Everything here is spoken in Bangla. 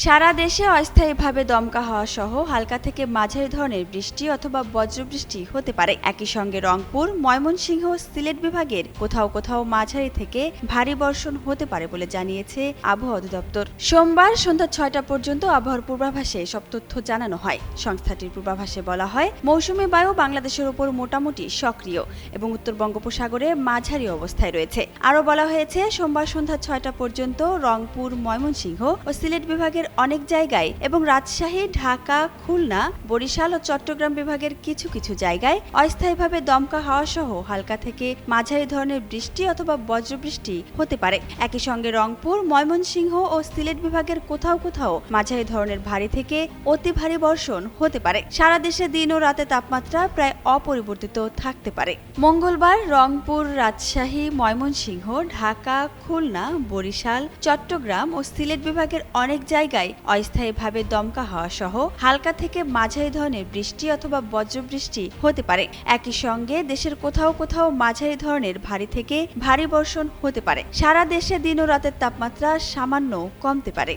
সারা দেশে অস্থায়ীভাবে দমকা হাওয়া সহ হালকা থেকে মাঝারি ধরনের বৃষ্টি অথবা বজ্রবৃষ্টি হতে পারে। একই সঙ্গে রংপুর, ময়মনসিংহ, সিলেট বিভাগের কোথাও কোথাও মাঝারি থেকে ভারী বর্ষণ হতে পারে বলে জানিয়েছে আবহাওয়া অধিদপ্তর। সোমবার সন্ধ্যা ৬টা পর্যন্ত আবহাওয়ার পূর্বাভাসে সব তথ্য জানানো হয়। সংস্থাটির পূর্বাভাসে বলা হয়, মৌসুমী বায়ু বাংলাদেশের উপর মোটামুটি সক্রিয় এবং উত্তর বঙ্গোপসাগরে মাঝারি অবস্থায় রয়েছে। আরও বলা হয়েছে, সোমবার সন্ধ্যা ৬টা পর্যন্ত রংপুর, ময়মনসিংহ ও সিলেট বিভাগের অনেক জায়গায় এবং রাজশাহী, ঢাকা, খুলনা, বরিশাল ও চট্টগ্রাম বিভাগের কিছু কিছু জায়গায় অস্থায়ীভাবে দমকা হাওয়া সহ হালকা থেকে মাঝারি ধরনের বৃষ্টি অথবা বজ্রবৃষ্টি হতে পারে। একই সঙ্গে রংপুর, ময়মনসিংহ ও সিলেট বিভাগের কোথাও কোথাও মাঝারি ধরনের ভারী থেকে অতি ভারী বর্ষণ হতে পারে। সারা দেশে দিন ও রাতে তাপমাত্রা প্রায় অপরিবর্তিত থাকতে পারে। মঙ্গলবার রংপুর, রাজশাহী, ময়মনসিংহ, ঢাকা, খুলনা, বরিশাল, চট্টগ্রাম ও সিলেট বিভাগের অনেক জায়গায় অস্থায়ীভাবে দমকা হাওয়া সহ হালকা থেকে মাঝারি ধরনের বৃষ্টি অথবা বজ্রবৃষ্টি হতে পারে। একই সঙ্গে দেশের কোথাও কোথাও মাঝারি ধরনের ভারী থেকে ভারী বর্ষণ হতে পারে। সারা দেশে দিন ও রাতের তাপমাত্রা সামান্য কমতে পারে।